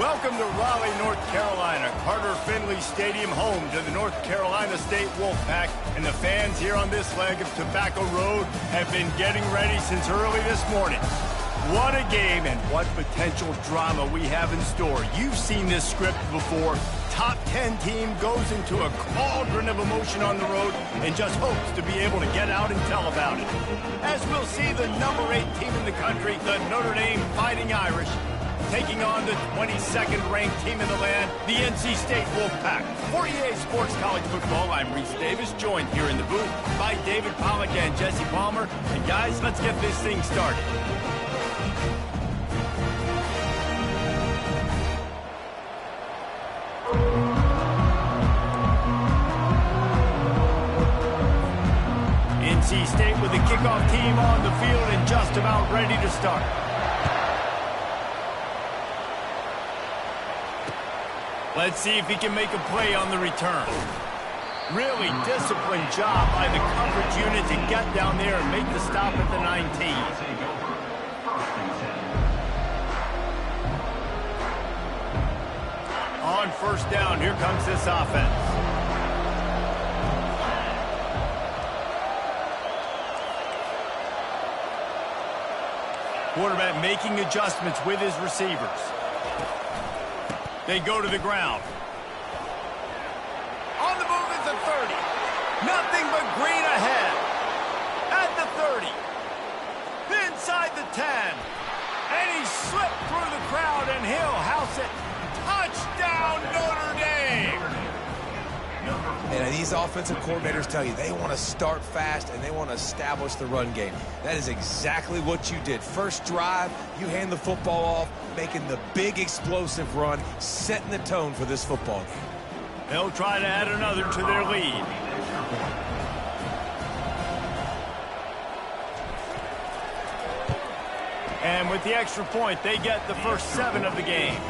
Welcome to Raleigh, North Carolina, Carter Finley Stadium, home to the North Carolina State Wolfpack, and the fans here on this leg of Tobacco Road have been getting ready since early this morning. What a game and what potential drama we have in store. You've seen this script before. Top 10 team goes into a cauldron of emotion on the road and just hopes to be able to get out and tell about it. As we'll see the number 8 team in the country, the Notre Dame Fighting Irish, taking on the 22nd ranked team in the land, the NC State Wolfpack. For EA Sports College Football, I'm Reese Davis, joined here in the booth by David Pollack and Jesse Palmer. And guys, let's get this thing started. NC State with the kickoff team on the field and just about ready to start. Let's see if he can make a play on the return. Really disciplined job by the coverage unit to get down there and make the stop at the 19. On first down, here comes this offense. Quarterback making adjustments with his receivers. They go to the ground. On the move at the 30. Nothing but green ahead. At the 30. Inside the 10. And he slipped through the crowd and he'll house it. Touchdown, Notre Dame! And these offensive coordinators tell you they want to start fast and they want to establish the run game. That is exactly what you did. First drive, you hand the football off, making the big explosive run, setting the tone for this football game. They'll try to add another to their lead. And with the extra point, they get the first 7 of the game.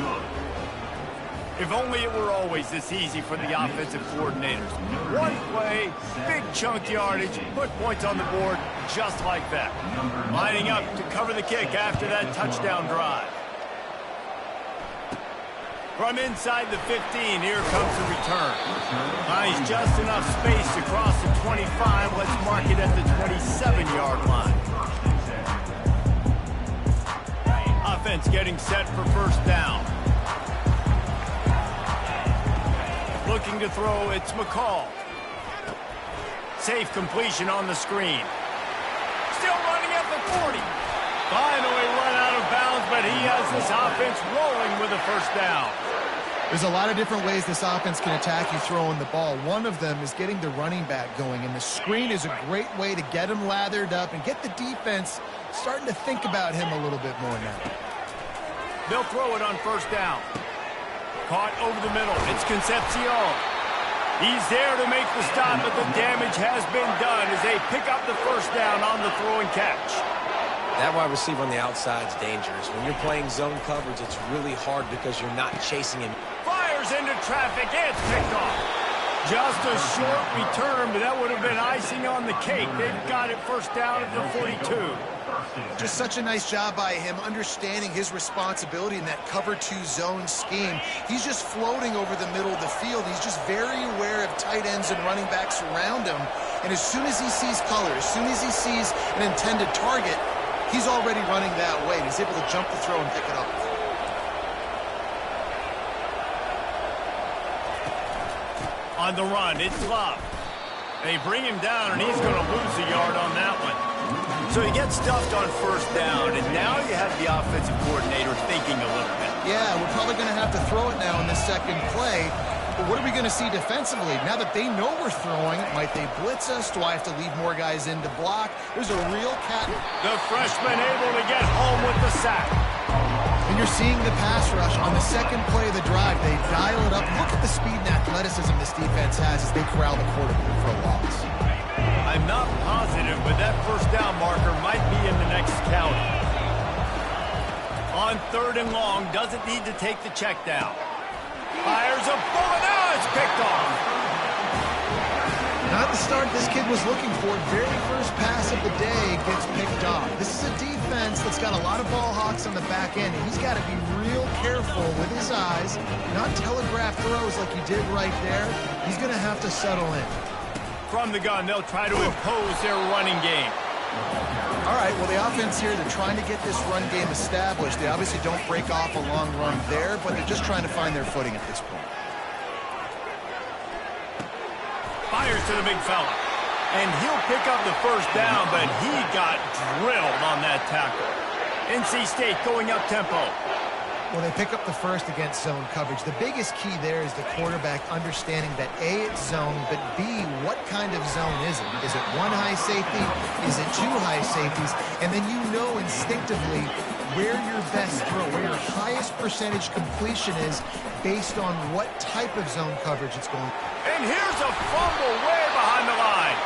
If only it were always this easy for the offensive coordinators. One play, big chunk yardage, put points on the board just like that. Lining up to cover the kick after that touchdown drive. From inside the 15, here comes the return. Finds just enough space to cross the 25. Let's mark it at the 27-yard line. Offense getting set for first down. Looking to throw, it's McCall. Safe completion on the screen. Still running at the 40. Finally run out of bounds, but he has this offense rolling with a first down. There's a lot of different ways this offense can attack you throwing the ball. One of them is getting the running back going, and the screen is a great way to get him lathered up and get the defense starting to think about him a little bit more now. They'll throw it on first down. Caught over the middle. It's Concepcion. He's there to make the stop, but the damage has been done as they pick up the first down on the throw and catch. That wide receiver on the outside is dangerous. When you're playing zone coverage, it's really hard because you're not chasing him. Fires into traffic. It's picked off. Just a short return, but that would have been icing on the cake. They've got it first down at the 42. Just such a nice job by him understanding his responsibility in that cover 2 zone scheme. He's just floating over the middle of the field. He's just very aware of tight ends and running backs around him. And as soon as he sees color, as soon as he sees an intended target, he's already running that way. And he's able to jump the throw and pick it up. On the run, it's Love. They bring him down, and he's going to lose a yard on that one. So he gets stuffed on first down, and now you have the offensive coordinator thinking a little bit. Yeah, we're probably going to have to throw it now in the second play. But what are we going to see defensively? Now that they know we're throwing, might they blitz us? Do I have to leave more guys in to block? There's a real cat. The freshman able to get home with the sack. And you're seeing the pass rush on the second play of the drive. They dial it up. Look at the speed and athleticism this defense has as they corral the quarterback for a loss. I'm not positive, but that first down marker might be in the next county. On third and long, doesn't need to take the check down. Fires a bullet. Now it's picked off. Not the start this kid was looking for. Very first pass of the day gets picked off. This is a defense that's got a lot of ball hawks on the back end, and he's got to be real careful with his eyes, not telegraph throws like he did right there. He's going to have to settle in. From the gun, they'll try to impose their running game. All right, well, the offense here, they're trying to get this run game established. They obviously don't break off a long run there, but they're just trying to find their footing at this point. Fires to the big fella. And he'll pick up the first down, but he got drilled on that tackle. NC State going up tempo. Well, they pick up the first against zone coverage. The biggest key there is the quarterback understanding that A, it's zone, but B, what kind of zone is it? Is it one high safety? Is it two high safeties? And then you know instinctively where your best throw, where your highest percentage completion is based on what type of zone coverage it's going. And here's a fumble way behind the line.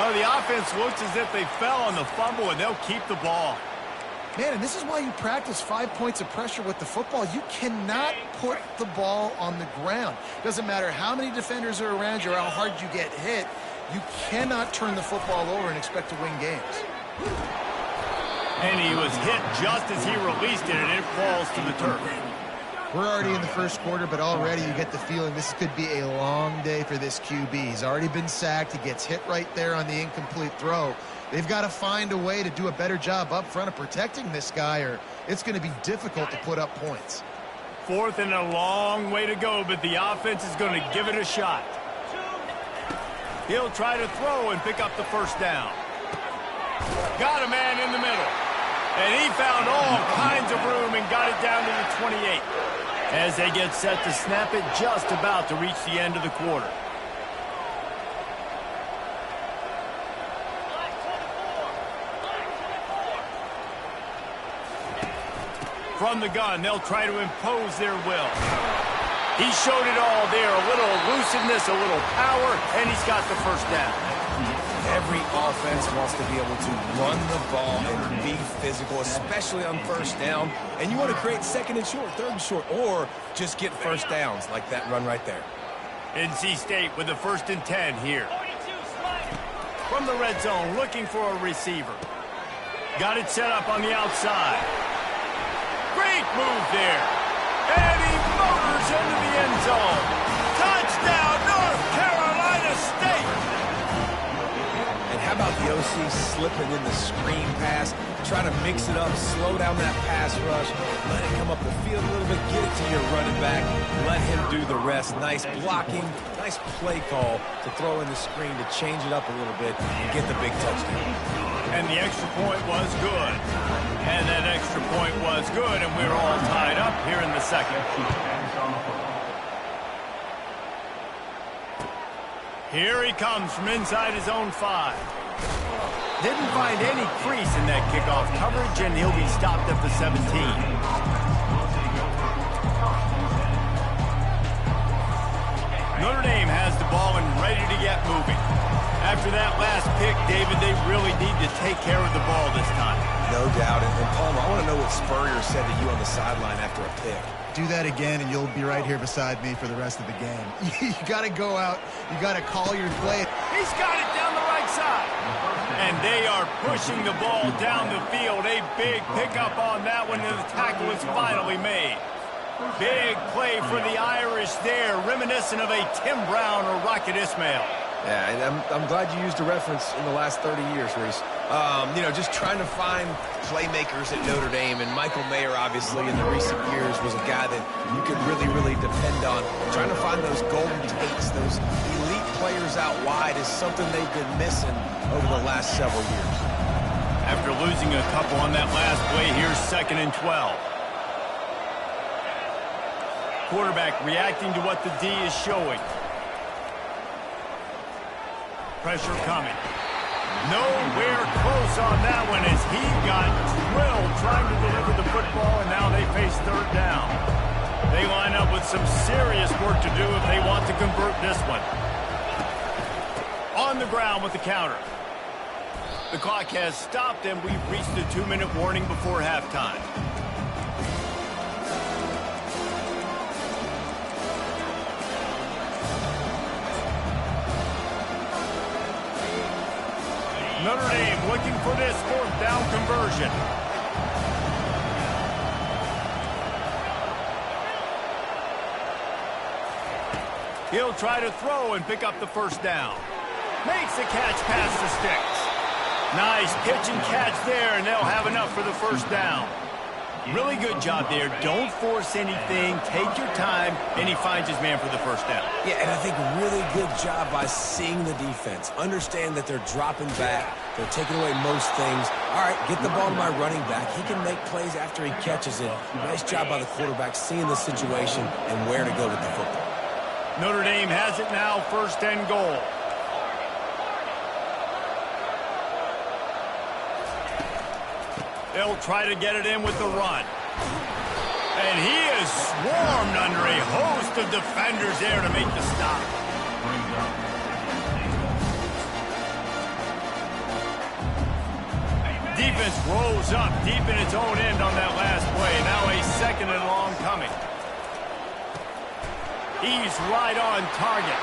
Oh, the offense looks as if they fell on the fumble, and they'll keep the ball. Man, and this is why you practice 5 points of pressure with the football. You cannot put the ball on the ground. Doesn't matter how many defenders are around you or how hard you get hit. You cannot turn the football over and expect to win games. And he was hit just as he released it, and it falls to the turf. We're already in the first quarter, but already you get the feeling this could be a long day for this QB. He's already been sacked. He gets hit right there on the incomplete throw. They've got to find a way to do a better job up front of protecting this guy, or it's going to be difficult to put up points. Fourth and a long way to go, but the offense is going to give it a shot. He'll try to throw and pick up the first down. Got a man in the middle. And he found all kinds of room and got it down to the 28. As they get set to snap it, just about to reach the end of the quarter. From the gun, they'll try to impose their will. He showed it all there, a little elusiveness, a little power, and he's got the first down. Every offense wants to be able to run the ball and be physical, especially on first down. And you want to create second and short, third and short, or just get first downs like that run right there. NC State with the 1st and 10 here. From the red zone, looking for a receiver. Got it set up on the outside. Great move there. And he motors into the end zone. Touchdown, North Carolina State. And how about the OC slipping in the screen pass, try to mix it up, slow down that pass rush, let it come up the field a little bit, get it to your running back, let him do the rest. Nice blocking, nice play call to throw in the screen to change it up a little bit and get the big touchdown. And the extra point was good. And that extra point was good, and we're all tied up here in the second. Here he comes from inside his own 5. Didn't find any crease in that kickoff coverage, and he'll be stopped at the 17. Notre Dame has the ball and ready to get moving. After that last pick, David, they really need to take care of the ball this time. No doubt. And Palmer, I want to know what Spurrier said to you on the sideline after a pick. Do that again, and you'll be right here beside me for the rest of the game. You got to go out. You got to call your play. He's got it down the right side. And they are pushing the ball down the field. A big pickup on that one, and the tackle is finally made. Big play for the Irish there, reminiscent of a Tim Brown or Rocket Ismail. Yeah, and I'm glad you used a reference in the last 30 years, Reese. You know, just trying to find playmakers at Notre Dame, and Michael Mayer, obviously, in the recent years was a guy that you could really, really depend on. Trying to find those golden takes, those elite players out wide is something they've been missing over the last several years. After losing a couple on that last play, here's 2nd and 12. Quarterback reacting to what the D is showing. Pressure coming. Nowhere close on that one as he got drilled trying to deliver the football, and now they face 3rd down. They line up with some serious work to do if they want to convert this one. On the ground with the counter. The clock has stopped, and we've reached the 2-minute warning before halftime. Notre Dame looking for this 4th down conversion. He'll try to throw and pick up the first down. Makes the catch past the sticks. Nice pitch and catch there, and they'll have enough for the first down. Really good job there. Don't force anything. Take your time, and he finds his man for the first down. Yeah, and I think really good job by seeing the defense. Understand that they're dropping back. They're taking away most things. All right, get the ball to my running back. He can make plays after he catches it. Nice job by the quarterback seeing the situation and where to go with the football. Notre Dame has it now, 1st and goal. They'll try to get it in with the run. And he is swarmed under a host of defenders there to make the stop. Defense rolls up deep in its own end on that last play. Now a 2nd and long coming. He's right on target.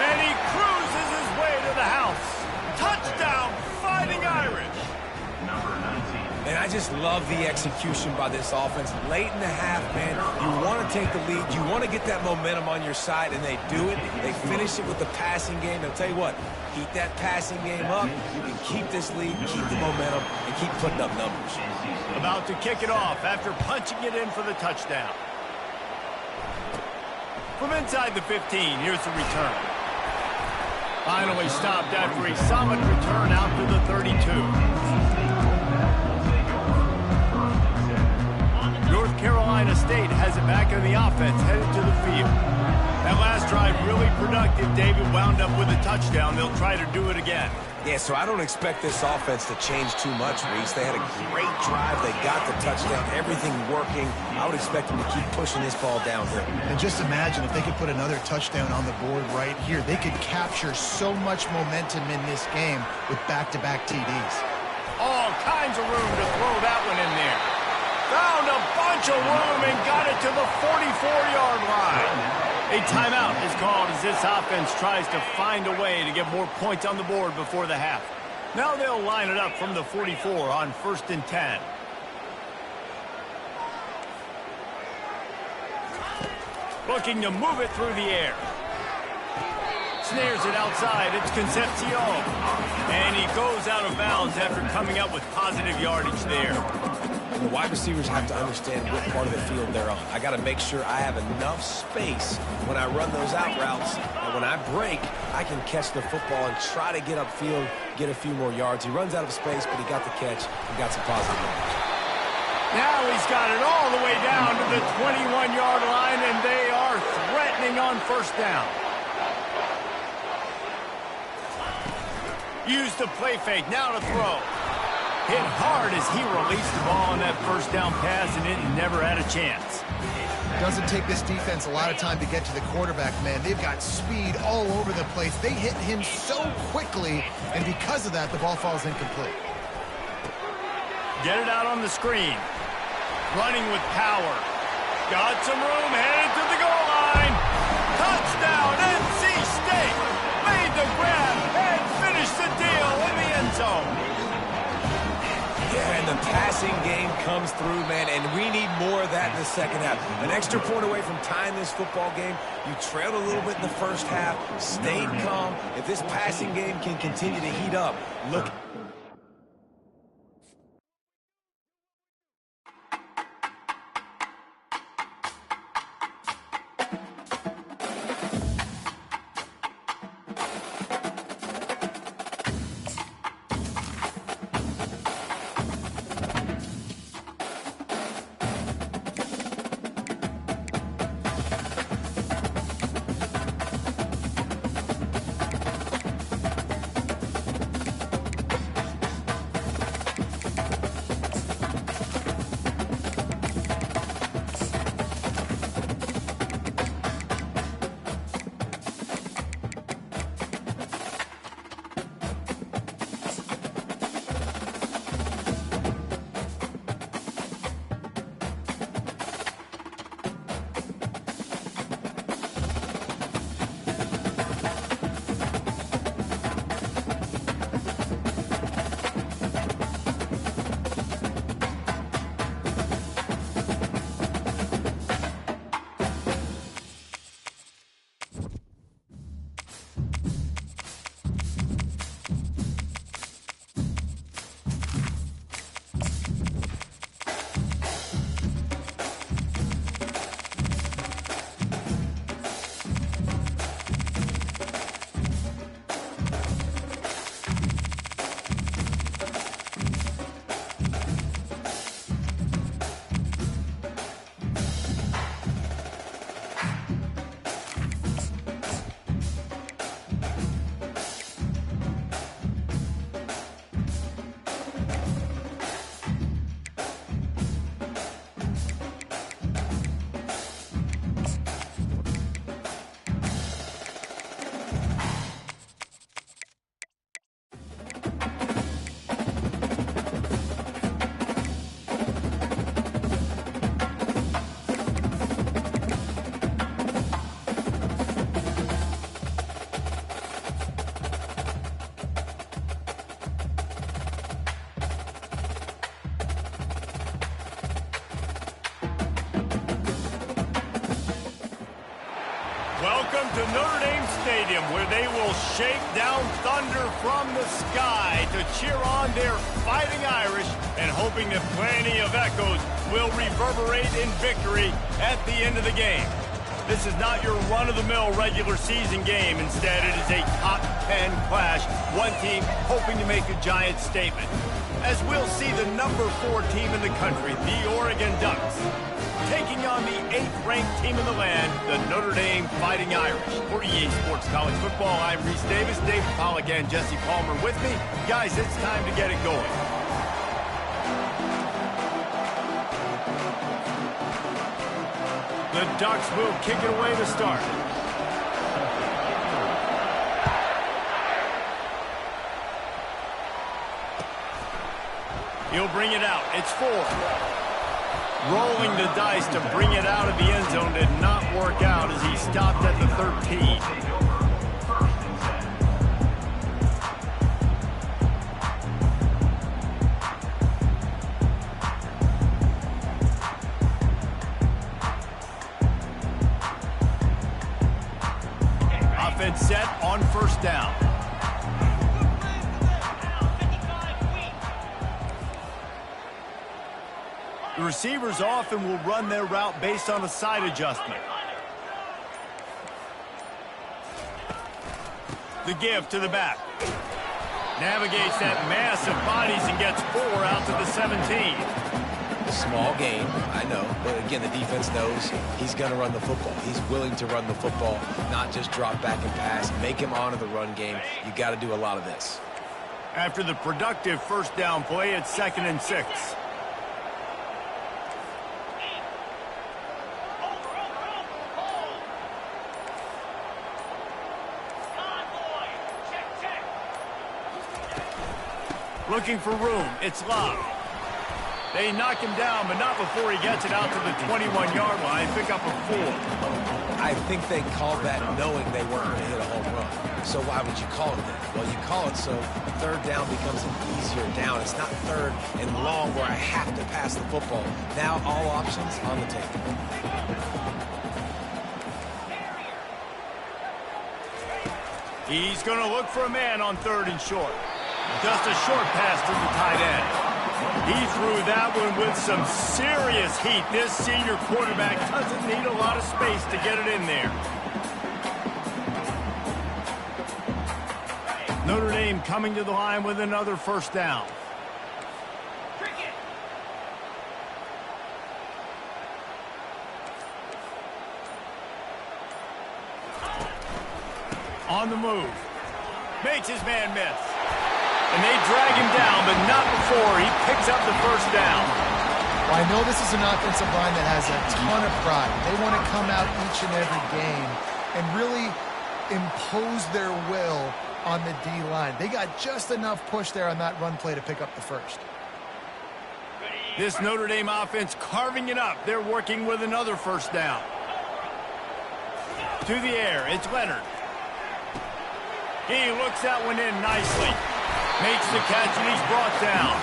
And he cruises his way to the house. Touchdown, Fighting Irish. And I just love the execution by this offense. Late in the half, man, you want to take the lead. You want to get that momentum on your side, and they do it. They finish it with the passing game. I'll tell you what, keep that passing game up. You can keep this lead, keep the momentum, and keep putting up numbers. About to kick it off after punching it in for the touchdown. From inside the 15, here's the return. Finally stopped after a solid return out to the 32. North Carolina State has it back in the offense, headed to the field. That last drive really productive. David wound up with a touchdown. They'll try to do it again. Yeah, so I don't expect this offense to change too much, Reese. They had a great drive. They got the touchdown. Everything working. I would expect them to keep pushing this ball downhill. And just imagine if they could put another touchdown on the board right here. They could capture so much momentum in this game with back-to-back TDs. All kinds of room to throw that one in there. Found a bunch of room and got it to the 44-yard line. A timeout is called as this offense tries to find a way to get more points on the board before the half. Now they'll line it up from the 44 on 1st and 10. Looking to move it through the air. Snares it outside. It's Concepcion. And he goes out of bounds after coming up with positive yardage there. The wide receivers have to understand what part of the field they're on. I got to make sure I have enough space when I run those out routes. And when I break, I can catch the football and try to get upfield, get a few more yards. He runs out of space, but he got the catch and got some positive yards. Now he's got it all the way down to the 21-yard line, and they are threatening on 1st down. Use the play fake, now to throw. Hit hard as he released the ball on that 1st down pass, and it never had a chance. Doesn't take this defense a lot of time to get to the quarterback, man. They've got speed all over the place. They hit him so quickly, and because of that, the ball falls incomplete. Get it out on the screen. Running with power. Got some room, headed to the goal line. Touchdown, NC State. Made the grab and finished the deal in the end zone. Yeah, and the passing game comes through, man, and we need more of that in the second half. An extra point away from tying this football game. You trailed a little bit in the first half, stayed calm. If this passing game can continue to heat up, look. to Notre Dame Stadium, where they will shake down thunder from the sky to cheer on their Fighting Irish, and hoping that plenty of echoes will reverberate in victory at the end of the game. This is not your run-of-the-mill regular season game. Instead, it is a top 10 clash, one team hoping to make a giant statement. As we'll see the number 4 team in the country, the Oregon Ducks, taking on the 8th-ranked team in the land, the Notre Dame Fighting Irish. For EA Sports College Football, I'm Reese Davis, David Pollack, and Jesse Palmer with me. Guys, it's time to get it going. The Ducks will kick it away to start. He'll bring it out. It's 4. Rolling the dice to bring it out of the end zone did not work out as he stopped at the 13. Offense set on first down. The receivers often will run their route based on a side adjustment. The give to the back. Navigates that mass of bodies and gets 4 out to the 17. A small game, I know, but again, the defense knows he's going to run the football. He's willing to run the football, not just drop back and pass. Make him honor the run game. You got to do a lot of this. After the productive first down play, it's 2nd and 6. Looking for room. It's Love. They knock him down, but not before he gets it out to the 21-yard line. Pick up a 4. I think they called that knowing they weren't going to hit a home run. So why would you call it that? Well, you call it so 3rd down becomes an easier down. It's not 3rd and long where I have to pass the football. Now all options on the table. He's going to look for a man on 3rd and short. Just a short pass to the tight end. He threw that one with some serious heat. This senior quarterback doesn't need a lot of space to get it in there. Notre Dame coming to the line with another first down. On the move. Makes his man miss. And they drag him down, but not before he picks up the first down. Well, I know this is an offensive line that has a ton of pride. They want to come out each and every game and really impose their will on the D-line. They got just enough push there on that run play to pick up the first. This Notre Dame offense carving it up. They're working with another first down. To the air, it's Leonard. He looks that one in nicely. Makes the catch, and he's brought down.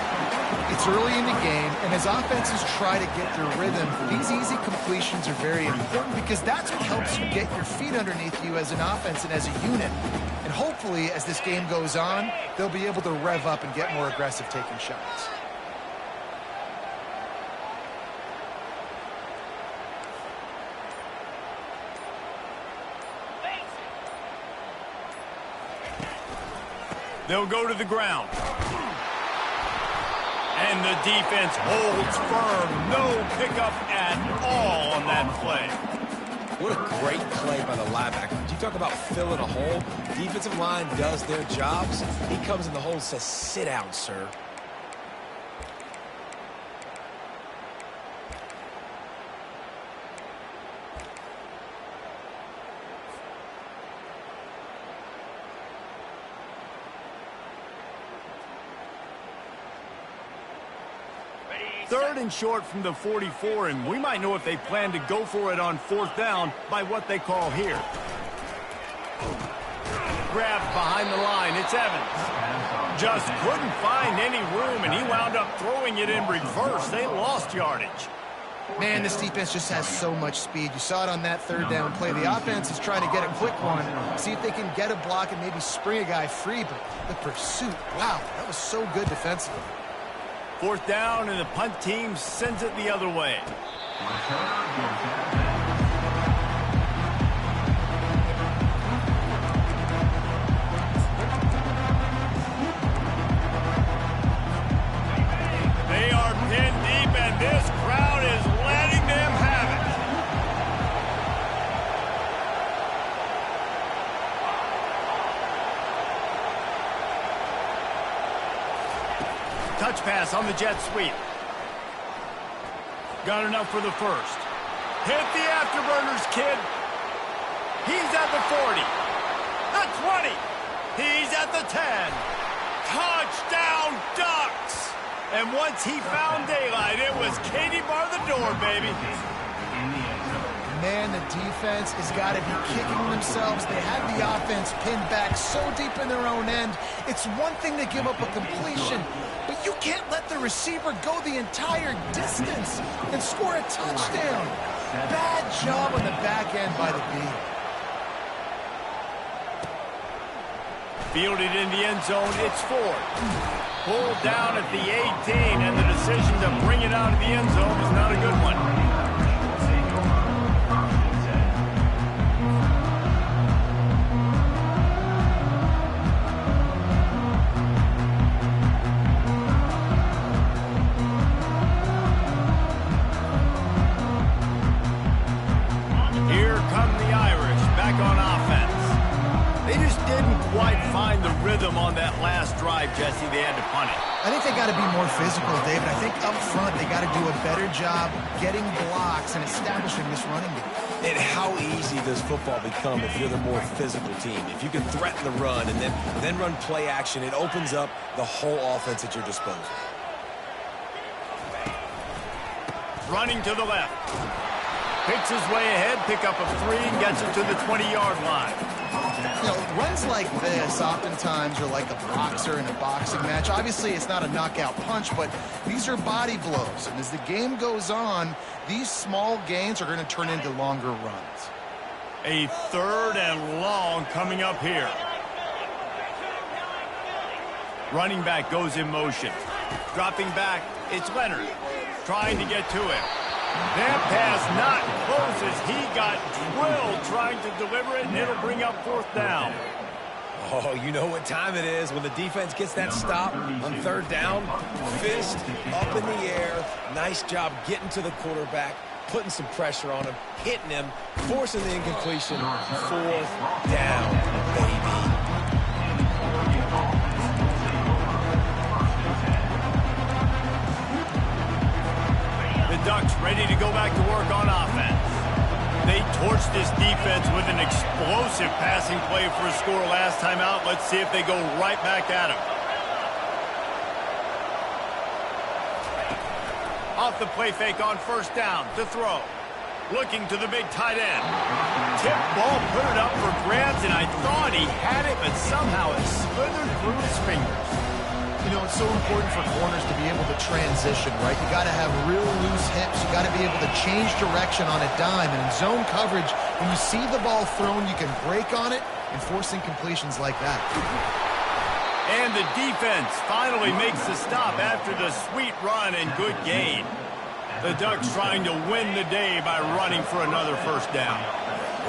It's early in the game, and as offenses try to get their rhythm, these easy completions are very important because that's what helps you get your feet underneath you as an offense and as a unit. And hopefully, as this game goes on, they'll be able to rev up and get more aggressive taking shots. They'll go to the ground. And the defense holds firm. No pickup at all on that play. What a great play by the linebacker. You talk about filling a hole. Defensive line does their jobs. He comes in the hole and says, sit down, sir. Third and short from the 44, and we might know if they plan to go for it on 4th down by what they call here. Grabbed behind the line, it's Evans. Just couldn't find any room, and he wound up throwing it in reverse. They lost yardage. Man, this defense just has so much speed. You saw it on that third down play. The offense is trying to get a quick one, see if they can get a block and maybe spring a guy free, but the pursuit, wow, that was so good defensively. Fourth down, and the punt team sends it the other way. They are pinned deep, and this crowd is letting them have it. Touch pass on the jet sweep. Got enough for the first. Hit the afterburners, kid. He's at the 40. The 20. He's at the 10. Touchdown, Ducks. And once he found daylight, it was Katie bar the door, baby. Man, the defense has got to be kicking themselves. They had the offense pinned back so deep in their own end. It's one thing to give up a completion, but you can't let the receiver go the entire distance and score a touchdown. Bad job on the back end by the B. Fielded in the end zone, it's Ford. Pulled down at the 18, and the decision to bring it out of the end zone is not a good one. Here come the Irish back on offense. They just didn't quite find the rhythm on that last drive, Jesse. They had to punt it. I think they got to be more physical, David. I think up front they got to do a better job getting blocks and establishing this running game. And how easy does football become if you're the more physical team? If you can threaten the run and then run play action, it opens up the whole offense at your disposal. Running to the left. Picks his way ahead, pick up a 3, and gets it to the 20-yard line. You know, runs like this oftentimes are like a boxer in a boxing match. Obviously, it's not a knockout punch, but these are body blows. And as the game goes on, these small gains are going to turn into longer runs. A 3rd and long coming up here. Running back goes in motion. Dropping back, it's Leonard. Trying to get to him. That pass not close as he got drilled trying to deliver it, and it'll bring up 4th down. Oh, you know what time it is when the defense gets that stop on 3rd down. Fist up in the air. Nice job getting to the quarterback, putting some pressure on him, hitting him, forcing the incompletion. 4th down, baby. Ducks ready to go back to work on offense. They torched this defense with an explosive passing play for a score last time out. Let's see if they go right back at him. Off the play fake on 1st down to throw. Looking to the big tight end. Tip ball, put it up for grabs, and I thought he had it, but somehow it slithered through his fingers. You know, it's so important for corners to be able to transition, right? You got to have real loose hips. You got to be able to change direction on a dime. And in zone coverage, when you see the ball thrown, you can break on it and force incompletions like that. And the defense finally makes the stop after the sweet run and good gain. The Ducks trying to win the day by running for another 1st down.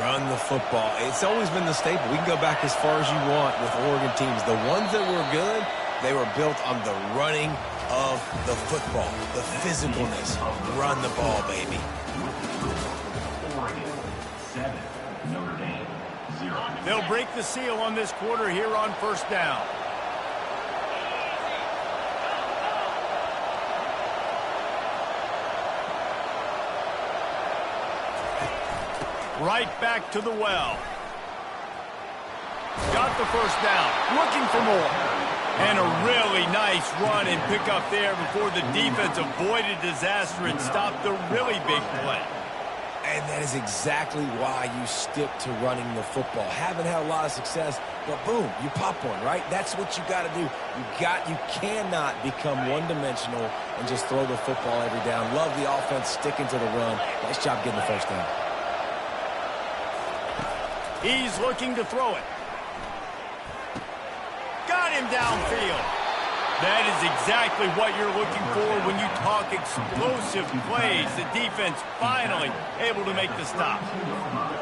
Run the football. It's always been the staple. We can go back as far as you want with Oregon teams. The ones that were good, they were built on the running of the football, the physicalness. Run the ball, baby. Oregon 7, Notre Dame 0. They'll break the seal on this quarter here on 1st down. Right back to the well. Got the 1st down. Looking for more. And a really nice run and pick up there before the defense avoided disaster and stopped the really big play. And that is exactly why you stick to running the football. Haven't had a lot of success, but boom, you pop one, right? That's what you got to do. You cannot become one-dimensional and just throw the football every down. Love the offense sticking to the run. Nice job getting the first down. He's looking to throw it. Got him downfield. That is exactly what you're looking for when you talk explosive plays. The defense finally able to make the stop.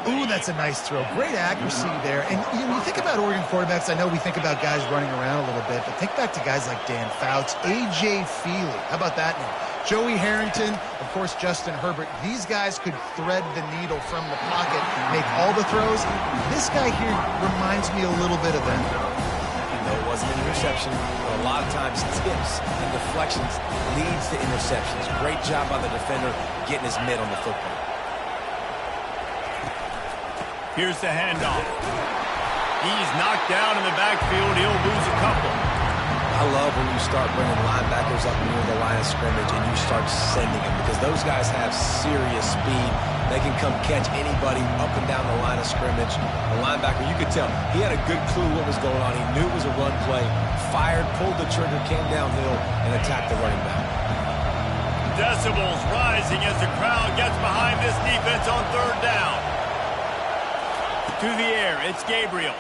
Ooh, that's a nice throw. Great accuracy there. And you think about Oregon quarterbacks, I know we think about guys running around a little bit, but think back to guys like Dan Fouts, A.J. Feely. How about that name? Joey Harrington, of course, Justin Herbert. These guys could thread the needle from the pocket, make all the throws. This guy here reminds me a little bit of them. No, it wasn't an interception, but a lot of times tips and deflections leads to interceptions. Great job by the defender getting his mitt on the football. Here's the handoff. He's knocked down in the backfield. He'll lose a couple. I love when you start bringing linebackers up near the line of scrimmage and you start sending them because those guys have serious speed. They can come catch anybody up and down the line of scrimmage. The linebacker, you could tell, he had a good clue what was going on. He knew it was a run play, fired, pulled the trigger, came downhill, and attacked the running back. Decibels rising as the crowd gets behind this defense on third down. To the air, it's Gabriel.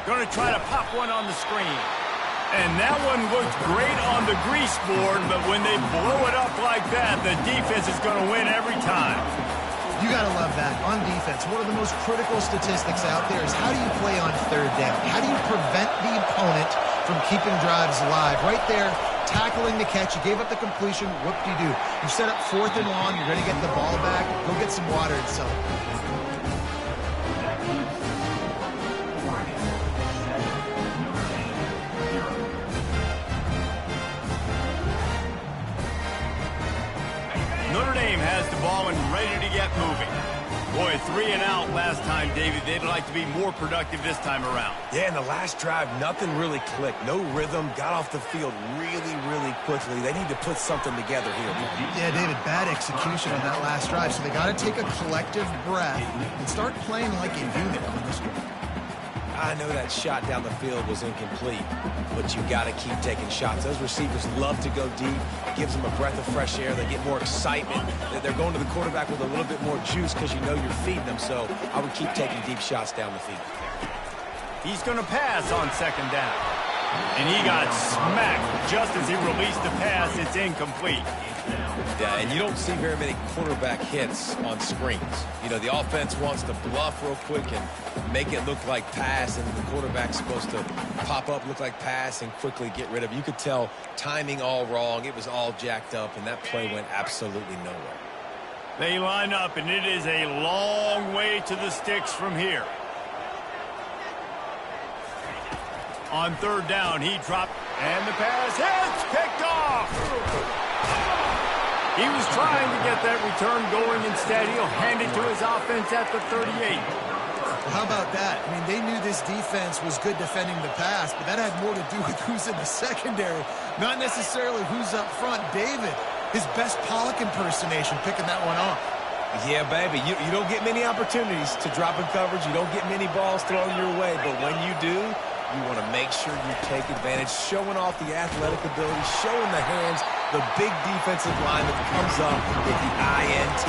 Going to try to pop one on the screen. And that one looked great on the grease board, but when they blow it up like that, the defense is going to win every time. You got to love that. On defense, one of the most critical statistics out there is how do you play on third down? How do you prevent the opponent from keeping drives alive? Right there, tackling the catch. You gave up the completion. Whoop-de-doo. You set up 4th and long. You're going to get the ball back. Go get some water and celebrate. Notre Dame has the ball and ready to get moving. Boy, 3 and out last time, David. They'd like to be more productive this time around. Yeah, in the last drive, nothing really clicked. No rhythm. Got off the field really, really quickly. They need to put something together here. Yeah, David, bad execution on that last drive. So they got to take a collective breath and start playing like a unit on this one. I know that shot down the field was incomplete, but you got to keep taking shots. Those receivers love to go deep. It gives them a breath of fresh air. They get more excitement. They're going to the quarterback with a little bit more juice because you know you're feeding them. So I would keep taking deep shots down the field. He's going to pass on 2nd down. And he got smacked just as he released the pass. It's incomplete. Yeah, and you don't see very many quarterback hits on screens. You know, the offense wants to bluff real quick and make it look like pass, and the quarterback's supposed to pop up, look like pass, and quickly get rid of it. You could tell timing all wrong. It was all jacked up, and that play went absolutely nowhere. They line up, and it is a long way to the sticks from here. On 3rd down, he dropped, and the pass hits, picked off. He was trying to get that return going. Instead, he'll hand it to his offense at the 38. How about that? I mean, they knew this defense was good defending the pass, but that had more to do with who's in the secondary, not necessarily who's up front. David, his best Pollock impersonation, picking that one off. Yeah, baby, you don't get many opportunities to drop in coverage. You don't get many balls thrown your way, but when you do, you want to make sure you take advantage, showing off the athletic ability, showing the hands, the big defensive line that comes up with the INT.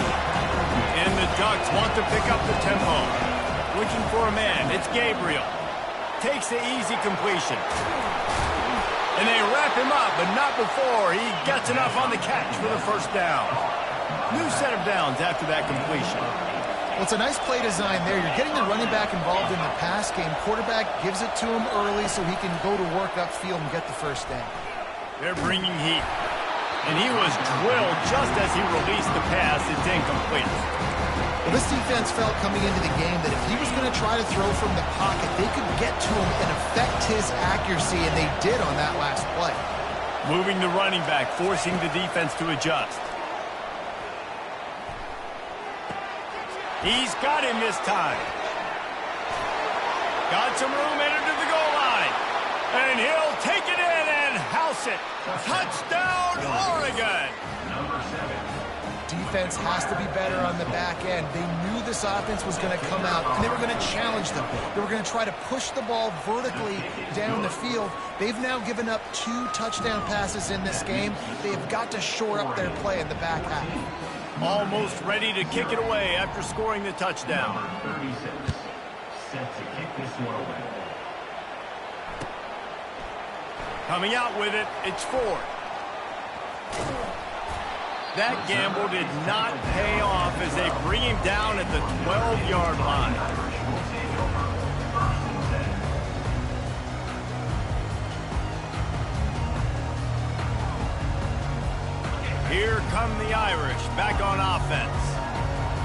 And the Ducks want to pick up the tempo. Looking for a man. It's Gabriel. Takes the easy completion. And they wrap him up, but not before he gets enough on the catch for the 1st down. New set of downs after that completion. Well, it's a nice play design there. You're getting the running back involved in the pass game. Quarterback gives it to him early so he can go to work upfield and get the 1st down. They're bringing heat. And he was drilled just as he released the pass. It's incomplete. Well, this defense felt coming into the game that if he was going to try to throw from the pocket, they could get to him and affect his accuracy, and they did on that last play. Moving the running back, forcing the defense to adjust. He's got him this time. Got some room, entered to the goal line. And he'll take it in and house it. Touchdown, Oregon. Number 7. defense has to be better on the back end. They knew this offense was going to come out, and they were going to challenge them. They were going to try to push the ball vertically down the field. They've now given up 2 touchdown passes in this game. They've got to shore up their play in the back half. Almost ready to kick it away after scoring the touchdown. Number 36, set to kick this one away. Coming out with it, it's Ford. That gamble did not pay off as they bring him down at the 12-yard line. Here come the Irish back on offense.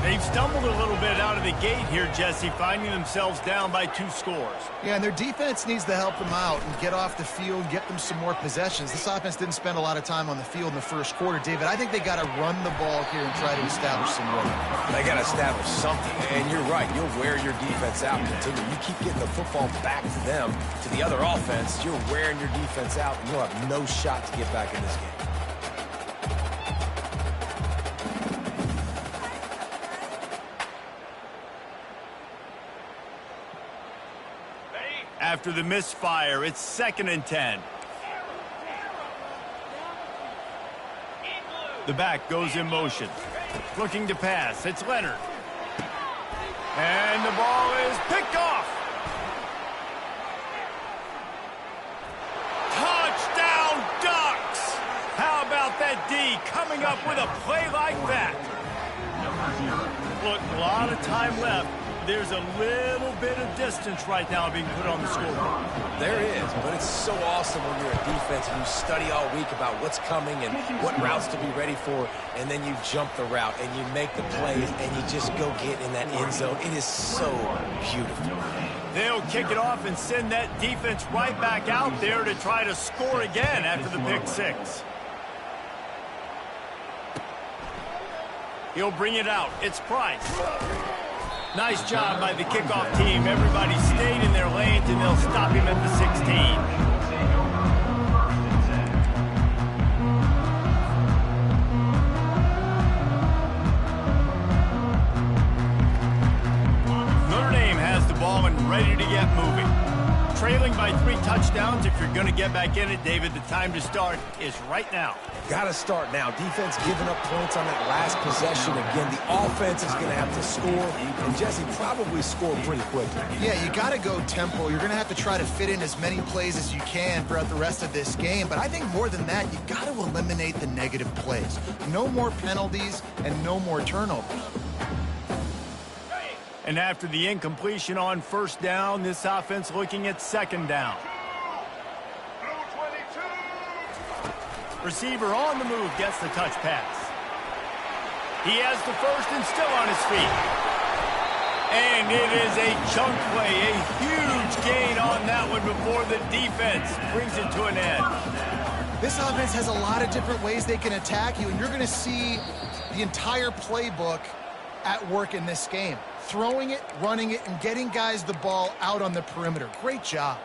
They've stumbled a little bit out of the gate here, Jesse, finding themselves down by 2 scores. Yeah, and their defense needs to help them out and get off the field, get them some more possessions. This offense didn't spend a lot of time on the field in the first quarter, David. I think they got to run the ball here and try to establish some rhythm. They got to establish something, and you're right. You'll wear your defense out until you keep getting the football back to them, to the other offense. You're wearing your defense out, and you'll have no shot to get back in this game. After the misfire, it's 2nd and 10. The back goes in motion. Looking to pass. It's Leonard. And the ball is picked off. Touchdown, Ducks! How about that D coming up with a play like that? Look, a lot of time left. There's a little bit of distance right now being put on the scoreboard. There is, but it's so awesome when you're a defense and you study all week about what's coming and what routes to be ready for, and then you jump the route and you make the plays and you just go get in that end zone. It is so beautiful. They'll kick it off and send that defense right back out there to try to score again after the pick 6. He'll bring it out. It's Price. Nice job by the kickoff team. Everybody stayed in their lanes, and they'll stop him at the 16. Ready to get moving. Trailing by 3 touchdowns. If you're going to get back in it, David, the time to start is right now. Got to start now. Defense giving up points on that last possession. Again, the offense is going to have to score, and Jesse probably score pretty quickly. Yeah, you got to go tempo. You're going to have to try to fit in as many plays as you can throughout the rest of this game. But I think more than that, you got to eliminate the negative plays. No more penalties and no more turnovers. And after the incompletion on 1st down, this offense looking at 2nd down. Receiver on the move gets the touch pass. He has the 1st and still on his feet. And it is a chunk play, a huge gain on that one before the defense brings it to an end. This offense has a lot of different ways they can attack you, and you're going to see the entire playbook at work in this game. Throwing it, running it, and getting guys the ball out on the perimeter. Great job.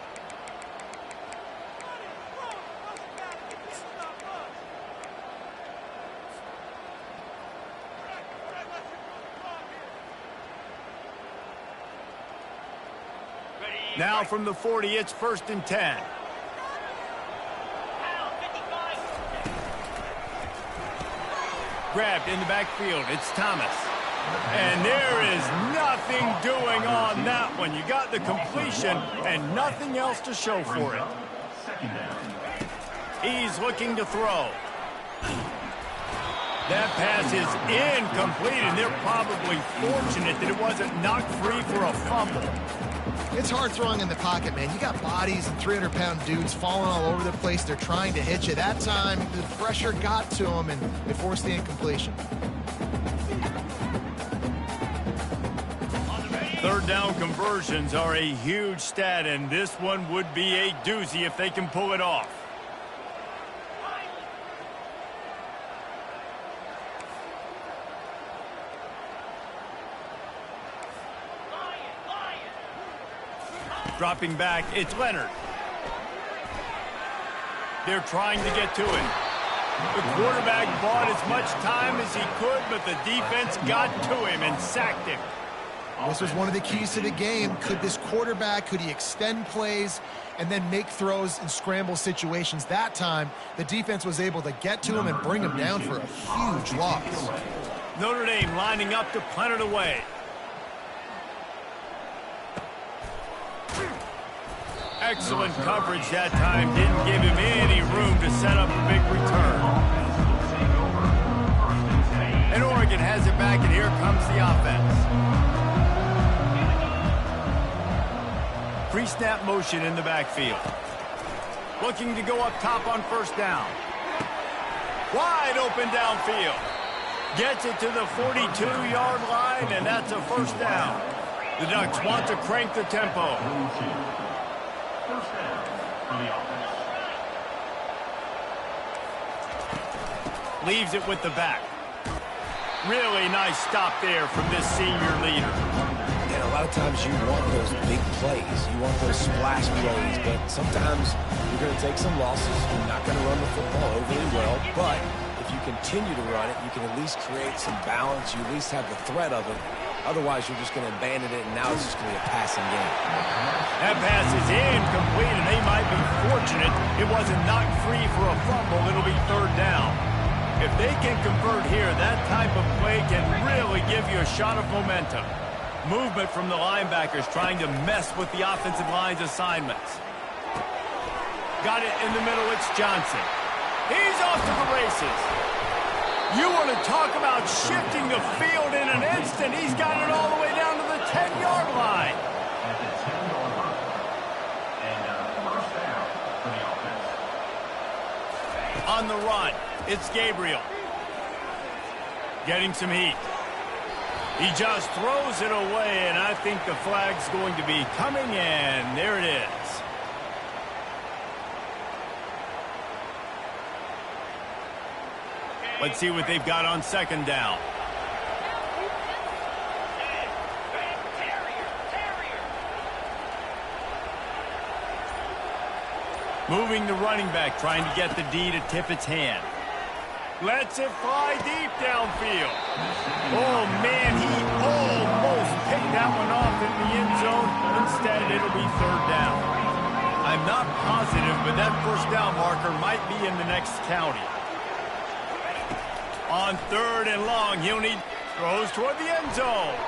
Now from the 40, it's 1st and 10. Grabbed in the backfield. It's Thomas. And there is nothing doing on that one. You got the completion and nothing else to show for it. He's looking to throw. That pass is incomplete, and they're probably fortunate that it wasn't knocked free for a fumble. It's hard throwing in the pocket, man. You got bodies and 300-pound dudes falling all over the place. They're trying to hit you. That time, the pressure got to them, and it forced the incompletion. 3rd down conversions are a huge stat, and this one would be a doozy if they can pull it off. Dropping back, it's Leonard. They're trying to get to it. The quarterback bought as much time as he could, but the defense got to him and sacked him. This was one of the keys to the game. Could this quarterback, could he extend plays and then make throws in scramble situations? That time, the defense was able to get to him and bring him down for a huge loss. Notre Dame lining up to punt it away. Excellent coverage that time. Didn't give him any room to set up a big return. And Oregon has it back, and here comes the offense. Pre-snap motion in the backfield. Looking to go up top on first down. Wide open downfield. Gets it to the 42-yard line, and that's a first down. The Ducks want to crank the tempo. First down for the offense. Leaves it with the back. Really nice stop there from this senior leader. And a lot of times you want those big plays. You want those splash plays, but sometimes you're going to take some losses. You're not going to run the football overly well, but if you continue to run it, you can at least create some balance. You at least have the threat of it. Otherwise, you're just going to abandon it, and now it's just going to be a passing game. That pass is incomplete, and they might be fortunate it wasn't knocked free for a fumble. It'll be third down. If they can convert here, that type of play can really give you a shot of momentum. Movement from the linebackers trying to mess with the offensive line's assignments. Got it in the middle, it's Johnson. He's off to the races. You want to talk about shifting the field in an instant. He's got it all the way down to the 10-yard line. At the 10-yard line. And first down for the offense. On the run, it's Gabriel. Getting some heat. He just throws it away, and I think the flag's going to be coming in. There it is. Let's see what they've got on second down. Moving the running back, trying to get the D to tip its hand. Lets it fly deep downfield. Oh, man, he almost picked that one off in the end zone. Instead, it'll be third down. I'm not positive, but that first down marker might be in the next county. On third and long, he'll need throws toward the end zone.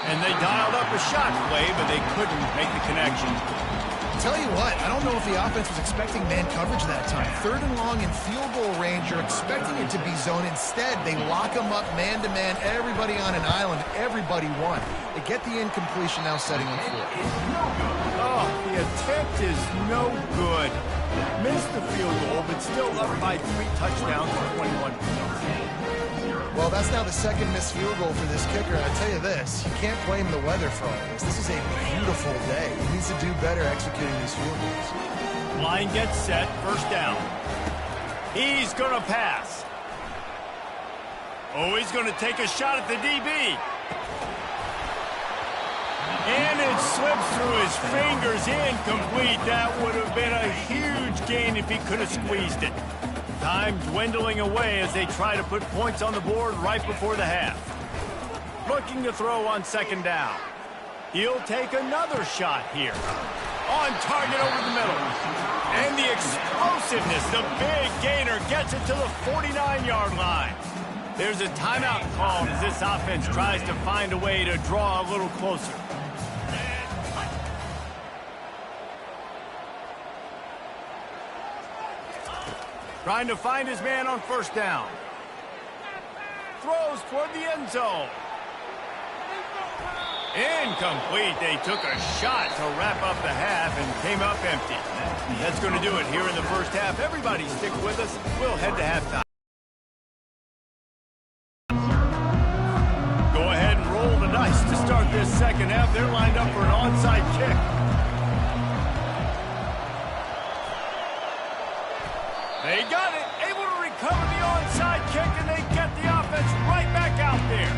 And they dialed up a shot play, but they couldn't make the connection. Tell you what, I don't know if the offense was expecting man coverage that time. Third and long in field goal range, you're expecting it to be zone. Instead, they lock them up man-to-man, everybody on an island, everybody won. They get the incompletion now setting them fourth. Oh, the attempt is no good. Missed the field goal, but still up by 3 touchdowns to 21 points. Well, that's now the second missed field goal for this kicker. And I tell you this, you can't blame the weather for all this. This is a beautiful day. He needs to do better executing these field goals. Line gets set, first down. He's going to pass. Oh, he's going to take a shot at the DB. And it slips through his fingers, incomplete. That would have been a huge gain if he could have squeezed it. Time dwindling away as they try to put points on the board right before the half. Looking to throw on second down. He'll take another shot here. On target over the middle. And the explosiveness, the big gainer gets it to the 49-yard line. There's a timeout called as this offense tries to find a way to draw a little closer. Trying to find his man on first down. Throws toward the end zone. Incomplete. They took a shot to wrap up the half and came up empty. That's going to do it here in the first half. Everybody stick with us. We'll head to halftime. Go ahead and roll the dice to start this second half. They're lined up for an onside kick. They got it, able to recover the onside kick, and they get the offense right back out there.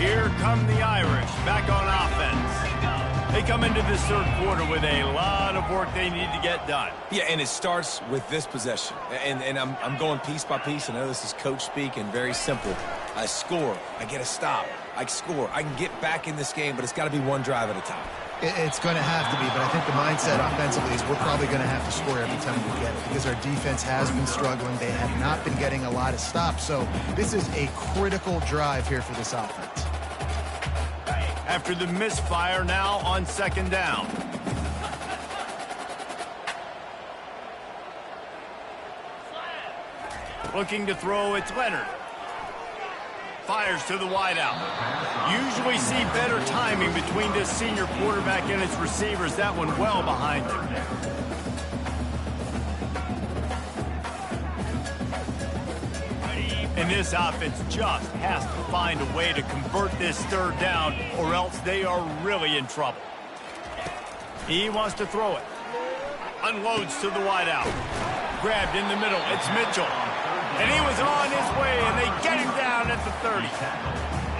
Here comes come the Irish, back on offense. They come into this third quarter with a lot of work they need to get done. Yeah, and it starts with this possession. And I'm going piece by piece. I know this is coach speak and very simple. I score. I get a stop. I score. I can get back in this game, but it's got to be one drive at a time. It's going to have to be, but I think the mindset offensively is we're probably going to have to score every time we get it because our defense has been struggling. They have not been getting a lot of stops, so this is a critical drive here for this offense. After the misfire, now on second down. Looking to throw, it's Leonard. Fires to the wideout. Usually see better timing between this senior quarterback and his receivers. That one well behind him. And this offense just has to find a way to convert this third down, or else they are really in trouble. He wants to throw it. Unloads to the wideout. Grabbed in the middle. It's Mitchell. And he was on his way, and they get him down at the 30.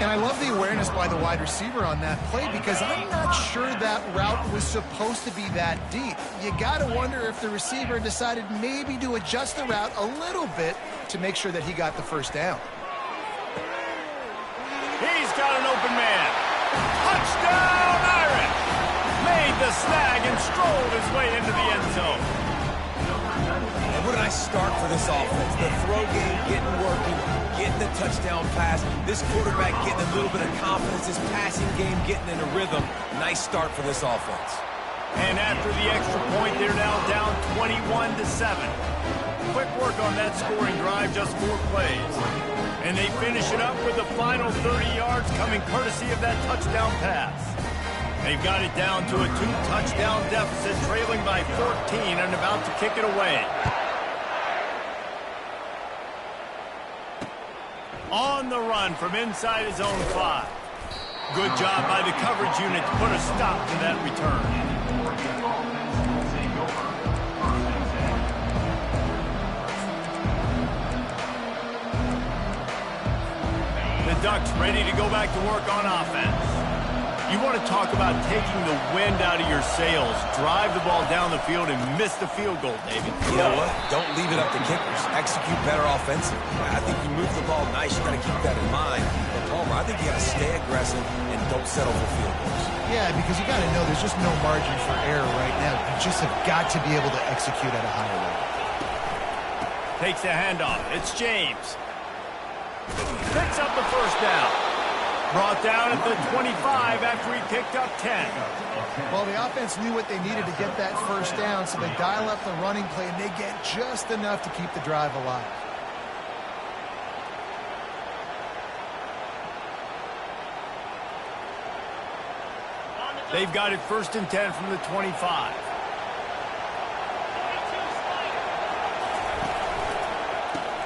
And I love the awareness by the wide receiver on that play because I'm not sure that route was supposed to be that deep. You got to wonder if the receiver decided maybe to adjust the route a little bit to make sure that he got the first down. He's got an open man. Touchdown, Irish! Made the snag and strolled his way into the end zone. And what a nice start for this offense. The throw game getting working, getting the touchdown pass. This quarterback getting a little bit of confidence. This passing game getting in a rhythm. Nice start for this offense. And after the extra point, they're now down 21-7. Quick work on that scoring drive, just 4 plays. And they finish it up with the final 30 yards coming courtesy of that touchdown pass. They've got it down to a 2-touchdown deficit, trailing by 14 and about to kick it away. On the run from inside his own 5. Good job by the coverage unit to put a stop to that return. The Ducks ready to go back to work on offense. You want to talk about taking the wind out of your sails. Drive the ball down the field and miss the field goal, David. You know what? Don't leave it up to kickers. Execute better offensively. I think you move the ball nice. You got to keep that in mind. But Palmer, I think you got to stay aggressive and don't settle for field goals. Yeah, because you got to know there's just no margin for error right now. You just have got to be able to execute at a higher level. Takes the handoff. It's James. Picks up the first down. Brought down at the 25 after he picked up 10. Well, the offense knew what they needed to get that first down, so they dial up the running play, and they get just enough to keep the drive alive. They've got it 1st and 10 from the 25.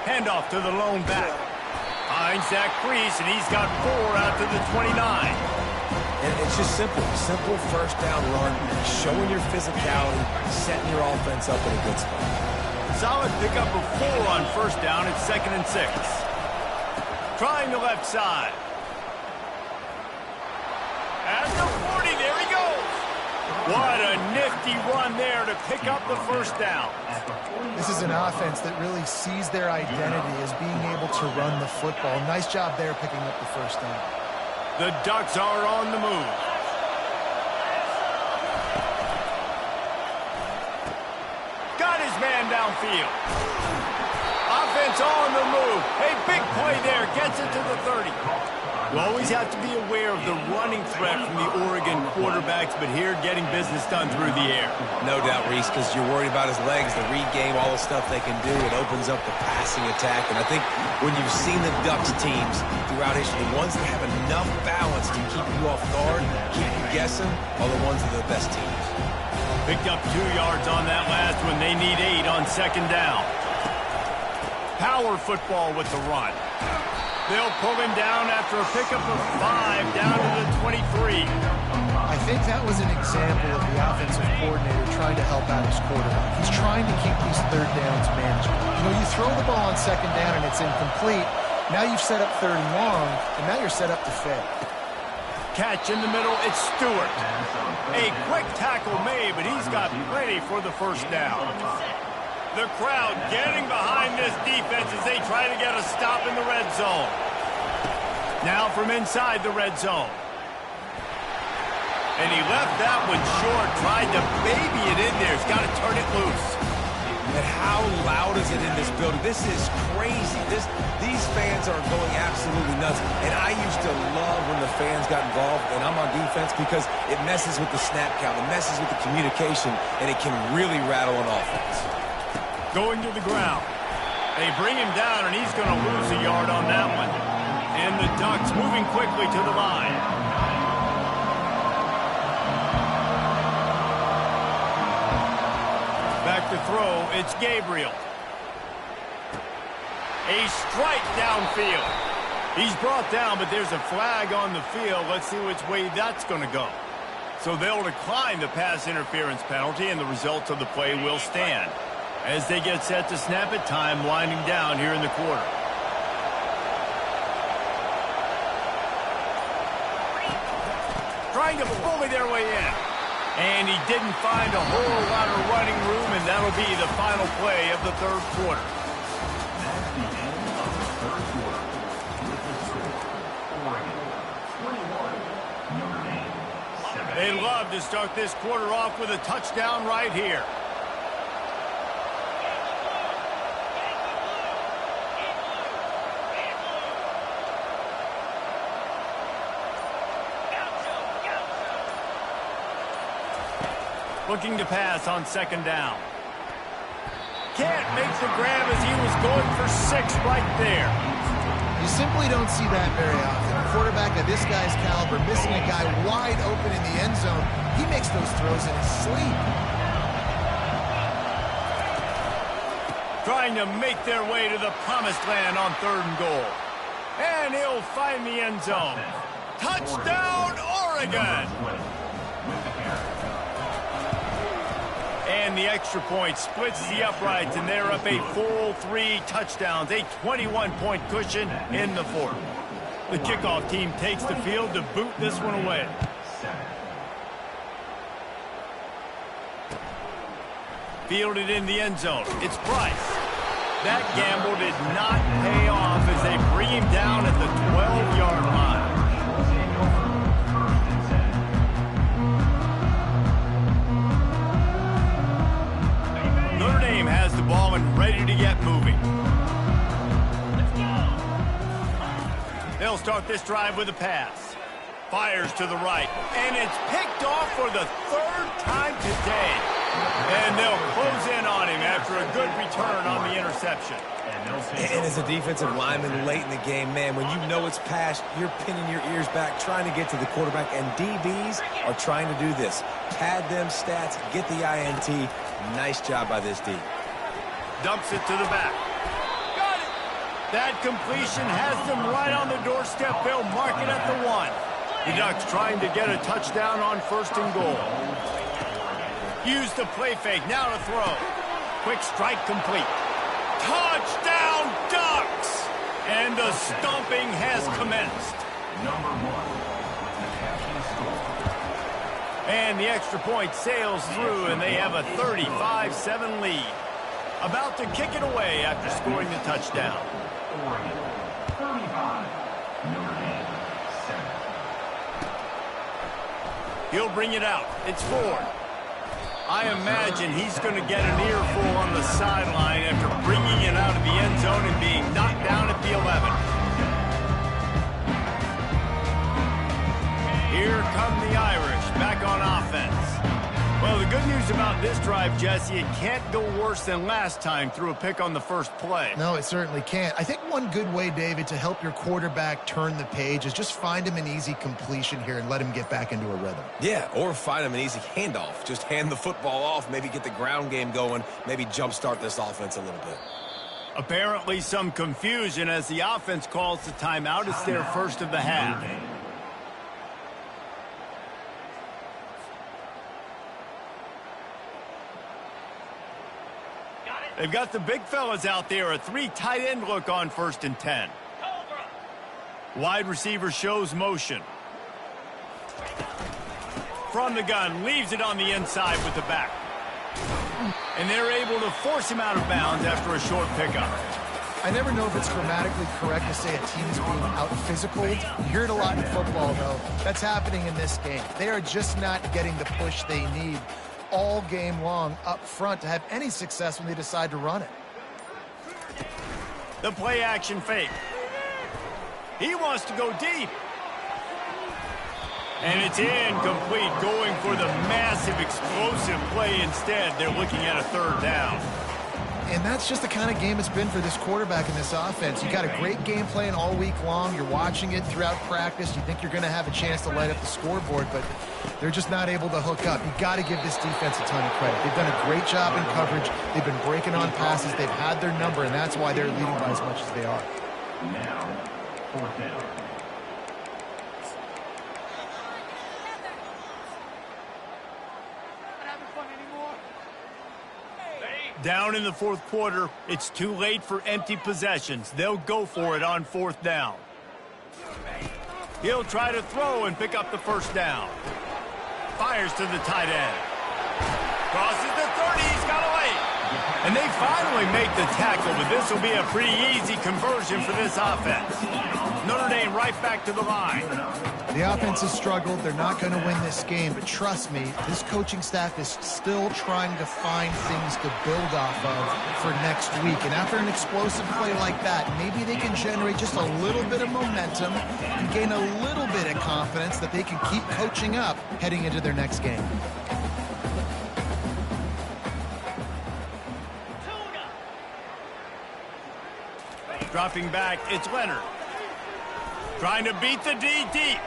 Handoff to the lone back. Finds that crease, and he's got 4 out to the 29. And it's just simple. Simple first down run, showing your physicality, setting your offense up in a good spot. Solid pickup of 4 on first down. It's 2nd and 6. Trying the left side. At the 40, there he goes. What a nifty run there to pick up the first down. This is an offense that really sees their identity as being able to run the football. Nice job there picking up the first down. The Ducks are on the move. Got his man downfield. Offense on the move. A big play there. Gets it to the 30. You always have to be aware of the running threat from the Oregon quarterbacks, but here getting business done through the air. No doubt, Reese, because you're worried about his legs, the read game, all the stuff they can do. It opens up the passing attack. And I think when you've seen the Ducks teams throughout history, the ones that have enough balance to keep you off guard, keep you guessing, are the ones that are the best teams. Picked up 2 yards on that last one. They need 8 on second down. Power football with the run. They'll pull him down after a pickup of 5 down to the 23. I think that was an example of the offensive coordinator trying to help out his quarterback. He's trying to keep these third downs manageable. You know, you throw the ball on second down and it's incomplete. Now you've set up 3rd and long, and now you're set up to fail. catch in the middle. It's Stewart. A quick tackle made, but he's got plenty for the first down. The crowd getting behind this defense as they try to get a stop in the red zone. Now from inside the red zone. And he left that one short, tried to baby it in there. He's got to turn it loose. And how loud is it in this building? This is crazy. These fans are going absolutely nuts. And I used to love when the fans got involved, and I'm on defense, because it messes with the snap count, it messes with the communication, and it can really rattle an offense. Going to the ground. They bring him down, and he's going to lose a yard on that one. And the Ducks moving quickly to the line. Back to throw, it's Gabriel. A strike downfield. He's brought down, but there's a flag on the field. Let's see which way that's going to go. So they'll decline the pass interference penalty, and the results of the play will stand. As they get set to snap it, time winding down here in the quarter. Trying to bully their way in. And he didn't find a whole lot of running room, and that'll be the final play of the third quarter. That's the end of the third quarter. With the score, Oregon 21, Notre Dame 7. They love to start this quarter off with a touchdown right here. Looking to pass on second down. Can't make the grab as he was going for 6 right there. You simply don't see that very often. A quarterback of this guy's caliber missing a guy wide open in the end zone. He makes those throws in his sleep. Trying to make their way to the promised land on 3rd and goal. And he'll find the end zone. Touchdown, Oregon! And the extra point splits the uprights, and they're up a full 3 touchdowns, a 21-point cushion in the fourth. The kickoff team takes the field to boot this one away. Fielded in the end zone. It's Price. That gamble did not pay off as they bring him down at the 12-yard line. Notre Dame has the ball and ready to get moving. They'll start this drive with a pass. Fires to the right, and it's picked off for the 3rd time today. And they'll close in on him after a good return on the interception. And as a defensive lineman late in the game, man, when you know it's passed, you're pinning your ears back, trying to get to the quarterback, and DBs are trying to do this. Pad them stats, get the INT. Nice job by this D. Dumps it to the back. Got it. That completion has them right on the doorstep. They'll mark it at the 1. The Ducks trying to get a touchdown on 1st and goal. Use the play fake, now to throw. Quick strike complete. Touchdown, Ducks! And the stomping has commenced. Number 1, the captain score. And the extra point sails through, and they have a 35-7 lead. About to kick it away after scoring the touchdown. Oregon 35, Notre Dame 7. He'll bring it out. It's Ford. I imagine he's going to get an earful on the sideline after bringing it out of the end zone and being knocked down at the 11. Here come the Irish, back on offense. Well, the good news about this drive, Jesse, it can't go worse than last time through a pick on the first play. No, it certainly can't. I think one good way, David, to help your quarterback turn the page is just find him an easy completion here and let him get back into a rhythm. Yeah, or find him an easy handoff. Just hand the football off, maybe get the ground game going, maybe jumpstart this offense a little bit. Apparently some confusion as the offense calls the timeout. It's their first of the half. They've got the big fellas out there. A 3 tight end look on 1st and 10. Wide receiver shows motion. From the gun, leaves it on the inside with the back. And they're able to force him out of bounds after a short pickup. I never know if it's grammatically correct to say a team is being out-physicaled. You hear it a lot in football, though. That's happening in this game. They are just not getting the push they need all game long up front to have any success when they decide to run it. The play-action fake. He wants to go deep. And it's incomplete, going for the massive, explosive play instead. They're looking at a third down. And that's just the kind of game it's been for this quarterback in this offense. You got a great game plan all week long. You're watching it throughout practice. You think you're going to have a chance to light up the scoreboard, but they're just not able to hook up. You got to give this defense a ton of credit. They've done a great job in coverage. They've been breaking on passes. They've had their number, and that's why they're leading by as much as they are. Now, fourth down. Down in the fourth quarter, it's too late for empty possessions. They'll go for it on fourth down. He'll try to throw and pick up the first down. Fires to the tight end. Crosses the 30, he's got away. And they finally make the tackle, but this will be a pretty easy conversion for this offense. Notre Dame right back to the line. The offense has struggled. They're not going to win this game, but trust me, this coaching staff is still trying to find things to build off of for next week. And after an explosive play like that, maybe they can generate just a little bit of momentum and gain a little bit of confidence that they can keep coaching up heading into their next game. Dropping back, it's Leonard. Trying to beat the D deep.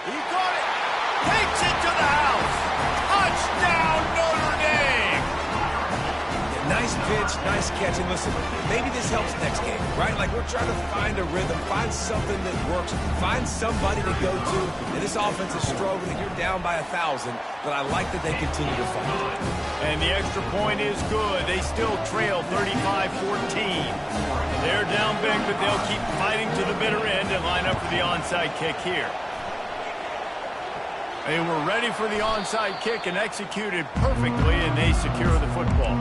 He caught it. Takes it to the house. Touchdown, Notre Dame. Yeah, nice pitch, nice catch. And listen, maybe this helps next game, right? Like we're trying to find a rhythm, find something that works, find somebody to go to. And this offense is struggling. You're down by 1,000, but I like that they continue to fight. And the extra point is good. They still trail 35-14. They're down big, but they'll keep fighting to the bitter end and line up for the onside kick here. They were ready for the onside kick and executed perfectly, and they secure the football.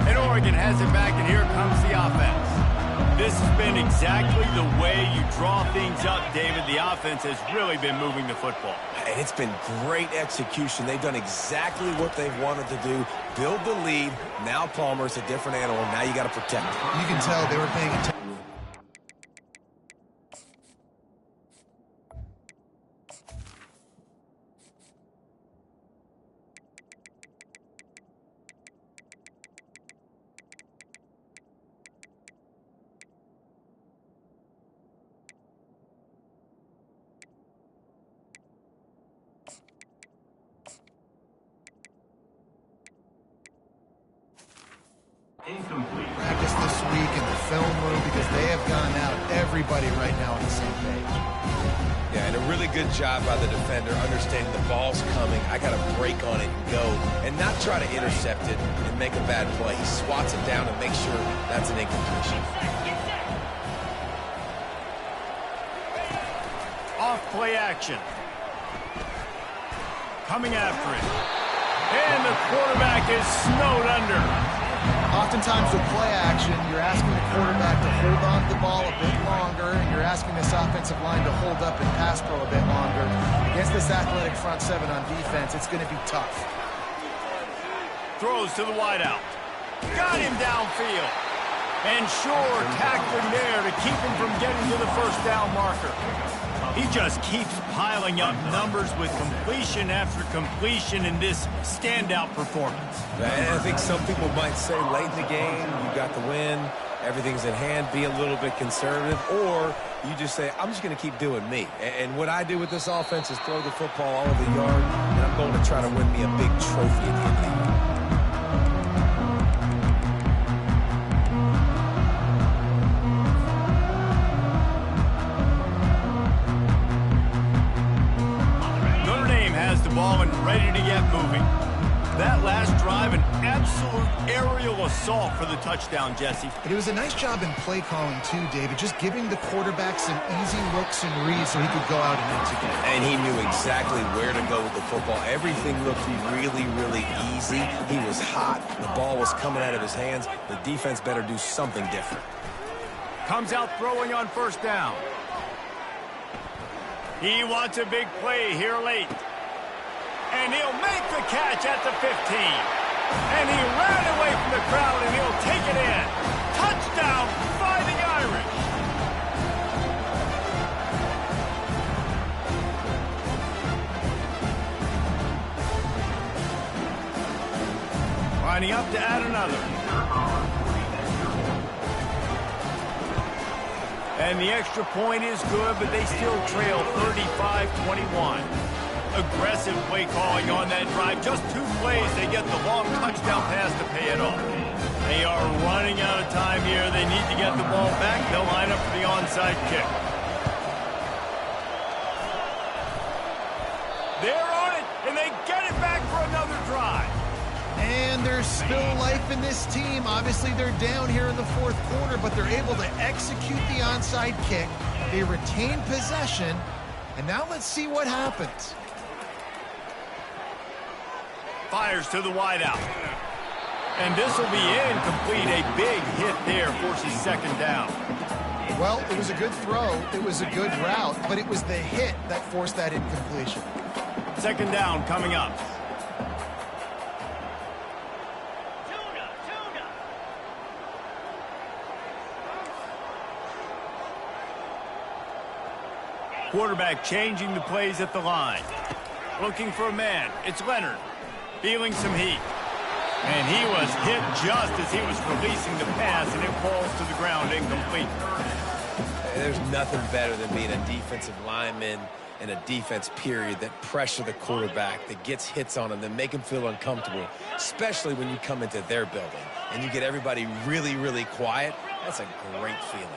And Oregon has it back, and here comes the offense. This has been exactly the way you draw things up, David. The offense has really been moving the football. And it's been great execution. They've done exactly what they wanted to do. Build the lead. Now Palmer's a different animal. Now you got to protect him. You can tell they were paying attention. Incomplete. Practice this week in the film room because they have gone out. Everybody right now on the same page. Yeah, and a really good job by the defender, understanding the ball's coming. I got to break on it and go, and not try to intercept it and make a bad play. He swats it down and makes sure that's an incompletion. Off play action. Coming after it. And the quarterback is snowed under. Oftentimes with play action, you're asking the quarterback to hold on to the ball a bit longer, and you're asking this offensive line to hold up and pass pro a bit longer. Against this athletic front seven on defense, it's going to be tough. Throws to the wideout. Got him downfield. And sure, tackling there to keep him from getting to the first down marker. He just keeps piling up numbers with completion after completion in this standout performance. And I think some people might say late in the game, you got the win, everything's in hand, be a little bit conservative, or you just say, I'm just going to keep doing me. And what I do with this offense is throw the football all over the yard, and I'm going to try to win me a big trophy at the end of the year. Ball and ready to get moving. That last drive, an absolute aerial assault for the touchdown, Jesse. But it was a nice job in play calling too, David, just giving the quarterback some easy looks and reads so he could go out and execute. And he knew exactly where to go with the football. Everything looked really, really easy. He was hot. The ball was coming out of his hands. The defense better do something different. Comes out throwing on first down. He wants a big play here late. And he'll make the catch at the 15. And he ran away from the crowd, and he'll take it in. Touchdown, Fighting Irish. Lining up to add another. And the extra point is good, but they still trail 35-21. Aggressive play calling on that drive. Just 2 plays, they get the long touchdown pass to pay it off. They are running out of time here. They need to get the ball back. They'll line up for the onside kick. They're on it, and they get it back for another drive. And there's still life in this team. Obviously, they're down here in the 4th quarter, but they're able to execute the onside kick. They retain possession, and now let's see what happens. Fires to the wideout. And this will be incomplete. A big hit there forces second down. Well, it was a good throw. It was a good route, but it was the hit that forced that incompletion. Second down coming up. Quarterback changing the plays at the line. Looking for a man. It's Leonard. Feeling some heat. And he was hit just as he was releasing the pass, and it falls to the ground incomplete. There's nothing better than being a defensive lineman and a defense period that pressure the quarterback, that gets hits on him, that make him feel uncomfortable, especially when you come into their building and you get everybody really, really quiet. That's a great feeling.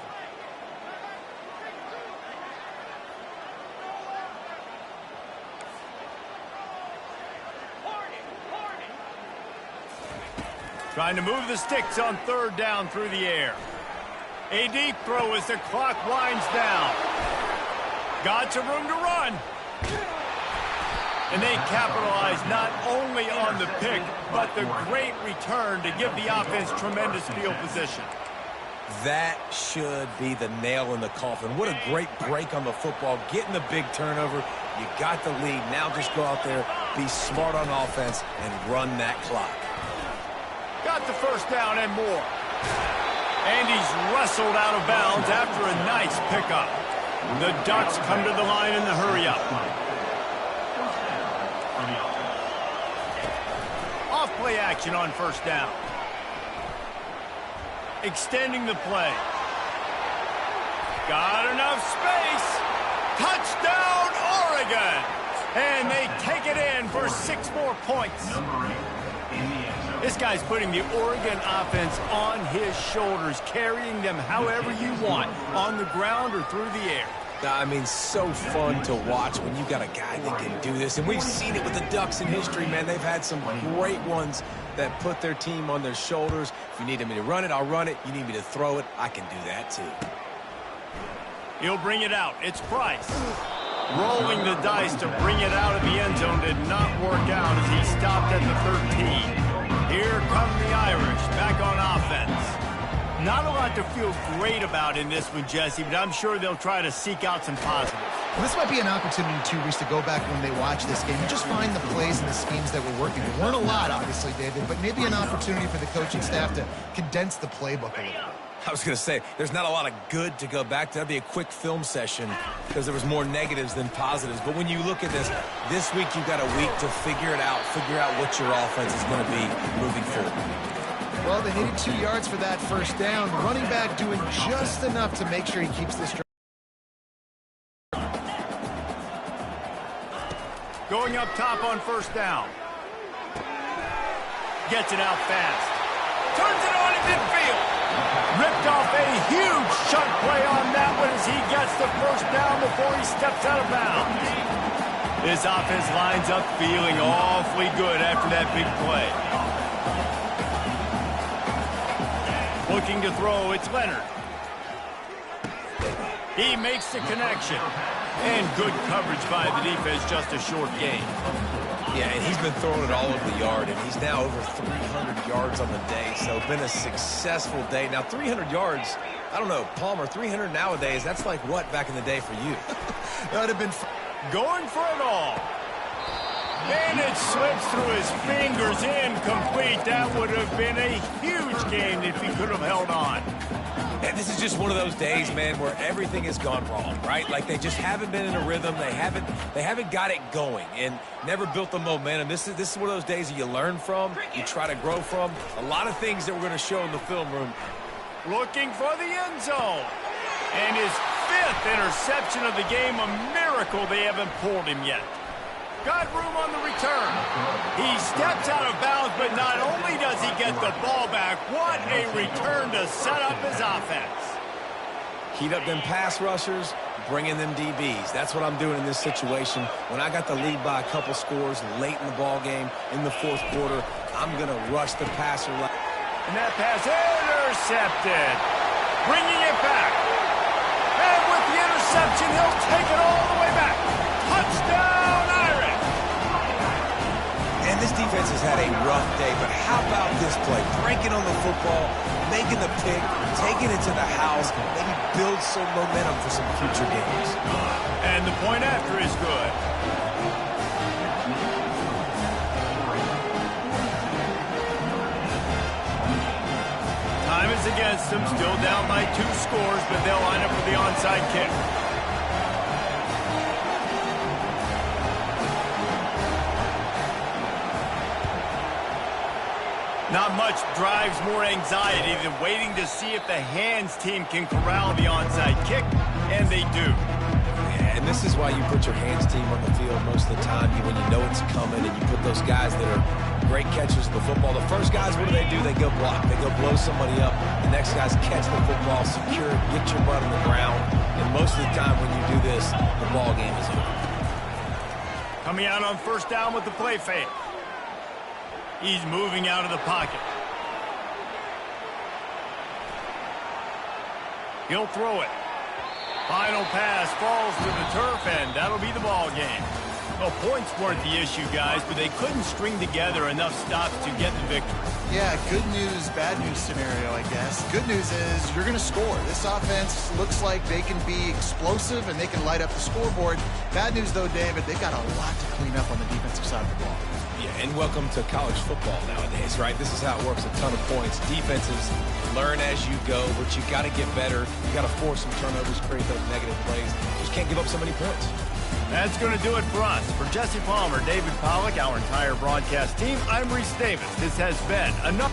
Trying to move the sticks on third down through the air. A deep throw as the clock winds down. Got some room to run. And they capitalize not only on the pick, but the great return to give the offense tremendous field position. That should be the nail in the coffin. What a great break on the football. Getting the big turnover. You got the lead. Now just go out there, be smart on offense, and run that clock. Got the first down and more. And he's wrestled out of bounds after a nice pickup. The Ducks come to the line in the hurry-up. Off play action on first down. Extending the play. Got enough space. Touchdown, Oregon! And they take it in for 6 more points. This guy's putting the Oregon offense on his shoulders, carrying them however you want, on the ground or through the air. I mean, so fun to watch when you got a guy that can do this. And we've seen it with the Ducks in history, man. They've had some great ones that put their team on their shoulders. If you need me to run it, I'll run it. You need me to throw it, I can do that too. He'll bring it out. It's Price. Rolling the dice to bring it out of the end zone did not work out as he stopped at the 13. Here come the Irish back on offense. Not a lot to feel great about in this one, Jesse, but I'm sure they'll try to seek out some positives. Well, this might be an opportunity, too, Reese, to go back when they watch this game and just find the plays and the schemes that were working. There weren't a lot, obviously, David, but maybe an opportunity for the coaching staff to condense the playbook a little bit. I was going to say, there's not a lot of good to go back to. That'd be a quick film session because there was more negatives than positives. But when you look at this week you've got a week to figure it out, figure out what your offense is going to be moving forward. Well, they needed 2 yards for that first down. The running back doing just enough to make sure he keeps this drive. Going up top on first down. Gets it out fast. Turns it on in midfield. Ripped off a huge chunk play on that one as he gets the first down before he steps out of bounds. This offense lines up feeling awfully good after that big play. Looking to throw, it's Leonard. He makes the connection. And good coverage by the defense, just a short gain. Yeah, and he's been throwing it all over the yard, and he's now over 300 yards on the day, so been a successful day. Now, 300 yards, I don't know, Palmer, 300 nowadays, that's like what back in the day for you? That would have been going for it all. And it slips through his fingers, incomplete. That would have been a huge gain if he could have held on. And this is just one of those days, man, where everything has gone wrong, right? Like they just haven't been in a rhythm. They haven't got it going and never built the momentum. This is one of those days that you learn from, you try to grow from. A lot of things that we're going to show in the film room. Looking for the end zone. And his 5th interception of the game, a miracle they haven't pulled him yet. Got room on the return. He steps out of bounds, but not only does he get the ball back, what a return to set up his offense. Heat up them pass rushers, bring in them DBs. That's what I'm doing in this situation. When I got the lead by a couple scores late in the ball game in the 4th quarter, I'm going to rush the passer. And that pass intercepted. Bringing it back. And with the interception, he'll take it all the way back. Touchdown, Irish! And this defense has had a rough day, but how about this play? Breaking on the football, making the pick, taking it to the house, maybe build some momentum for some future games. And the point after is good. Time is against them, still down by 2 scores, but they'll line up for the onside kick. Not much drives more anxiety than waiting to see if the hands team can corral the onside kick, and they do. Yeah, and this is why you put your hands team on the field most of the time when you know it's coming, and you put those guys that are great catchers of the football. The first guys, what do? They go block. They go blow somebody up. The next guys catch the football, secure it, get your butt on the ground. And most of the time when you do this, the ball game is over. Coming out on 1st down with the play fake. He's moving out of the pocket. He'll throw it. Final pass falls to the turf, and that'll be the ball game. Well, points weren't the issue, guys, but they couldn't string together enough stops to get the victory. Yeah, good news, bad news scenario, I guess. Good news is you're going to score. This offense looks like they can be explosive and they can light up the scoreboard. Bad news, though, David, they've got a lot to clean up on the defensive side of the ball. Yeah, and welcome to college football nowadays, right? This is how it works, a ton of points. Defenses learn as you go, but you got to get better. You got to force some turnovers, create those negative plays. You just can't give up so many points. That's going to do it for us. For Jesse Palmer, David Pollack, our entire broadcast team, I'm Reese Davis. This has been enough.